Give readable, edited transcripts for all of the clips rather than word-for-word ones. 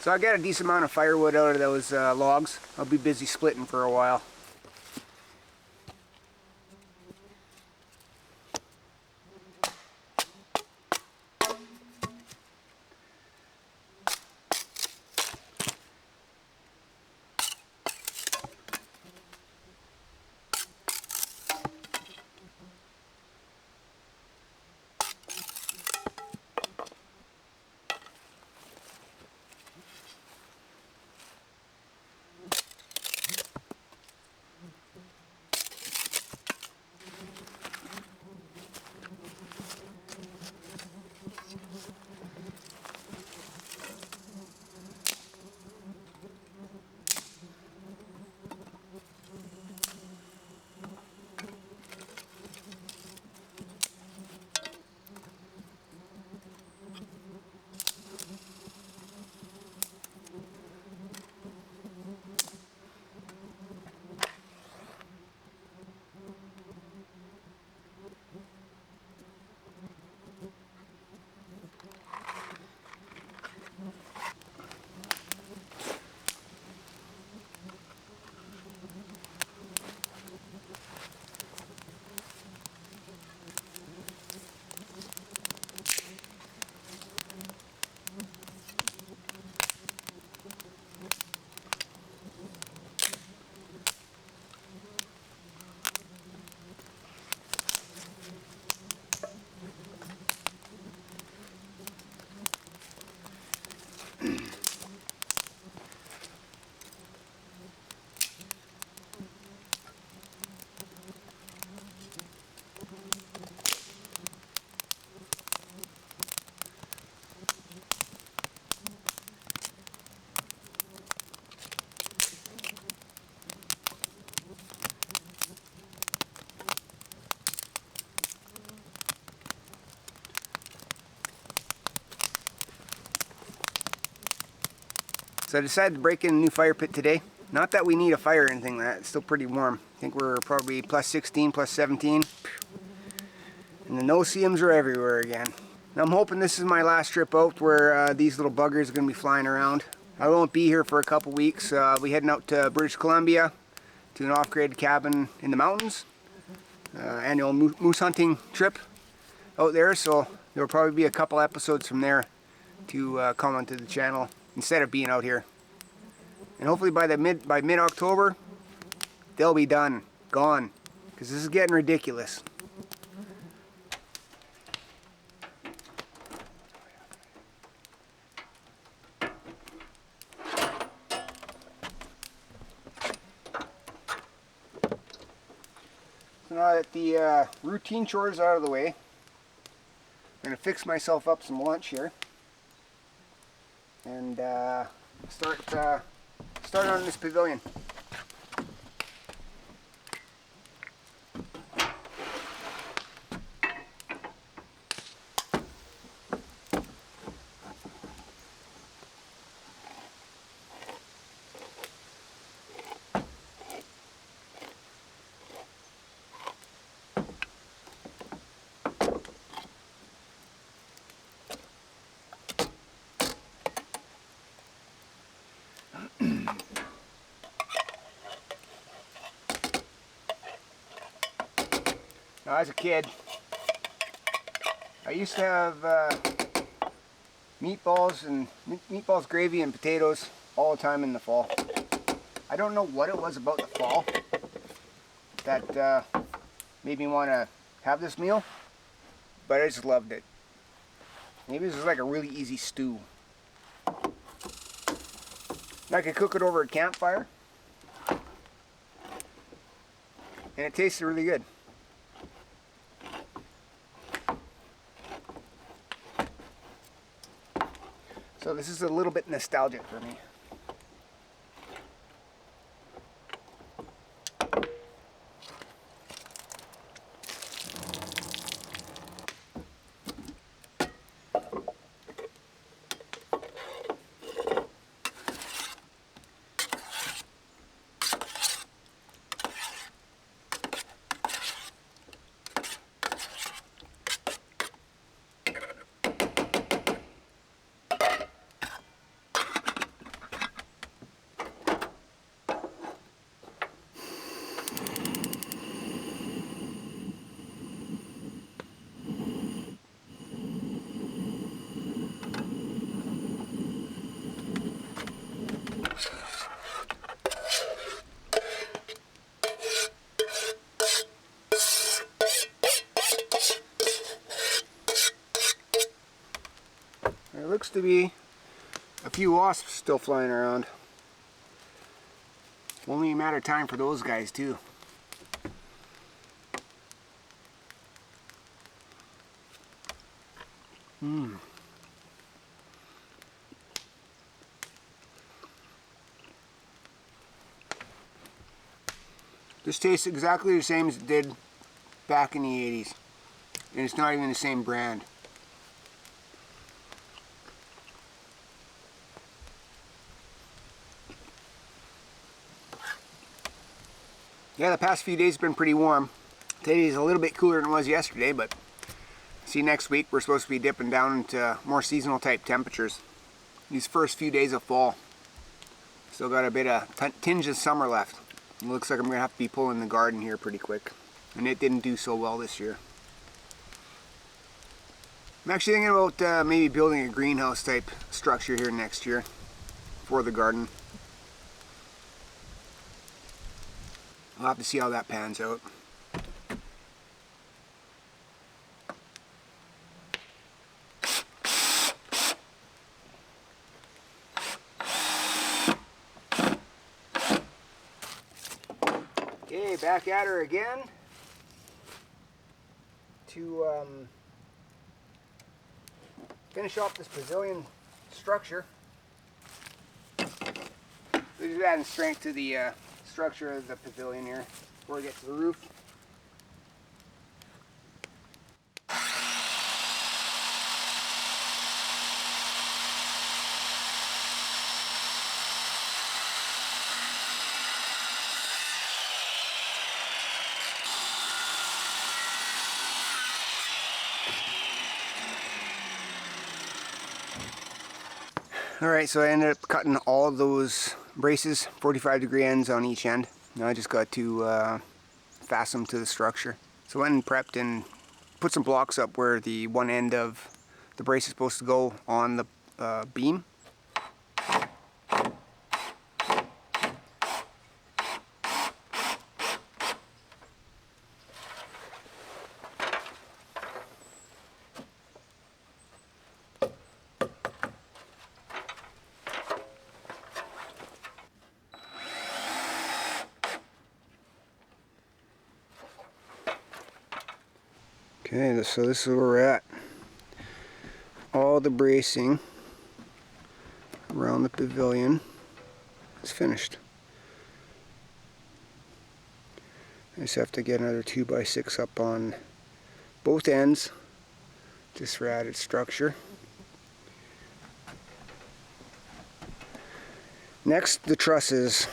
So I got a decent amount of firewood out of those logs. I'll be busy splitting for a while. So I decided to break in a new fire pit today. Not that we need a fire or anything like that, it's still pretty warm. I think we're probably plus 16, plus 17. And the no-see-ums are everywhere again. Now I'm hoping this is my last trip out where these little buggers are going to be flying around. I won't be here for a couple weeks. We're heading out to British Columbia to an off-grid cabin in the mountains. Annual moose hunting trip out there, so there will probably be a couple episodes from there to come onto the channel instead of being out here. And hopefully by mid-October they'll be done, gone, because this is getting ridiculous. So now that the routine chores are out of the way, I'm going to fix myself up some lunch here and start on this pavilion. Now, as a kid, I used to have meatballs, gravy, and potatoes all the time in the fall. I don't know what it was about the fall that made me want to have this meal, but I just loved it. Maybe this is like a really easy stew. I could cook it over a campfire, and it tasted really good. So this is a little bit nostalgic for me. looks to be a few wasps still flying around. Only a matter of time for those guys too. This tastes exactly the same as it did back in the 80s. And it's not even the same brand. Yeah, the past few days have been pretty warm. Today is a little bit cooler than it was yesterday, but see, next week we're supposed to be dipping down into more seasonal type temperatures. These first few days of fall. Still got a bit of tinge of summer left. It looks like I'm going to have to be pulling the garden here pretty quick. And it didn't do so well this year. I'm actually thinking about maybe building a greenhouse type structure here next year for the garden. I'll have to see how that pans out. Okay, back at her again to finish off this pavilion structure. We're just adding strength to the structure of the pavilion here before we get to the roof. Alright, so I ended up cutting all of those braces, 45-degree ends on each end. Now I just got to fasten them to the structure. So I went and prepped and put some blocks up where the one end of the brace is supposed to go on the beam. Okay, so this is where we're at. All the bracing around the pavilion is finished. I just have to get another 2x6 up on both ends, just for added structure. Next, the trusses.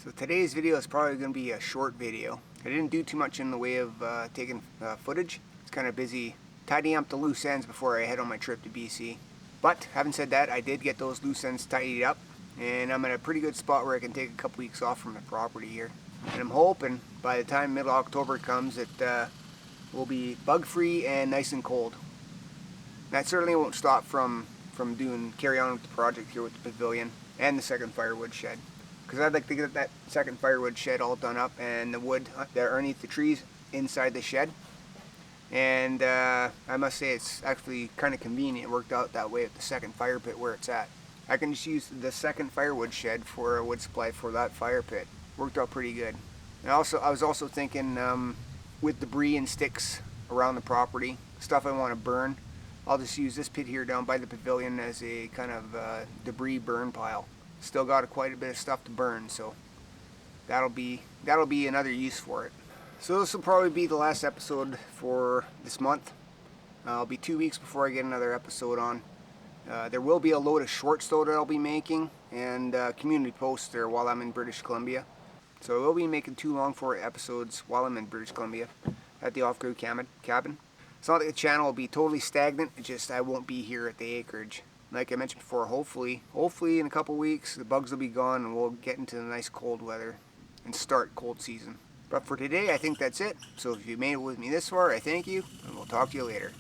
So today's video is probably going to be a short video. I didn't do too much in the way of taking footage. It's kind of busy tidying up the loose ends before I head on my trip to BC. But having said that, I did get those loose ends tidied up, and I'm in a pretty good spot where I can take a couple weeks off from the property here. And I'm hoping by the time middle October comes it will be bug free and nice and cold. That certainly won't stop from carry on with the project here with the pavilion and the second firewood shed. Because I'd like to get that second firewood shed all done up and the wood there underneath the trees inside the shed. And I must say it's actually kind of convenient. It worked out that way at the second fire pit where it's at. I can just use the second firewood shed for a wood supply for that fire pit. Worked out pretty good. And I was also thinking with debris and sticks around the property, stuff I want to burn, I'll just use this pit here down by the pavilion as a kind of debris burn pile. Still got quite a bit of stuff to burn, so that'll be another use for it. So this will probably be the last episode for this month. It'll be 2 weeks before I get another episode on. There will be a load of shorts though that I'll be making, and community posts there while I'm in British Columbia. So I will be making 2 long form episodes while I'm in British Columbia at the off-grid cabin. It's not like the channel will be totally stagnant, it's just I won't be here at the acreage. Like I mentioned before, hopefully in a couple weeks the bugs will be gone and we'll get into the nice cold weather and start cold season. But for today I think that's it. So if you made it with me this far, I thank you, and we'll talk to you later.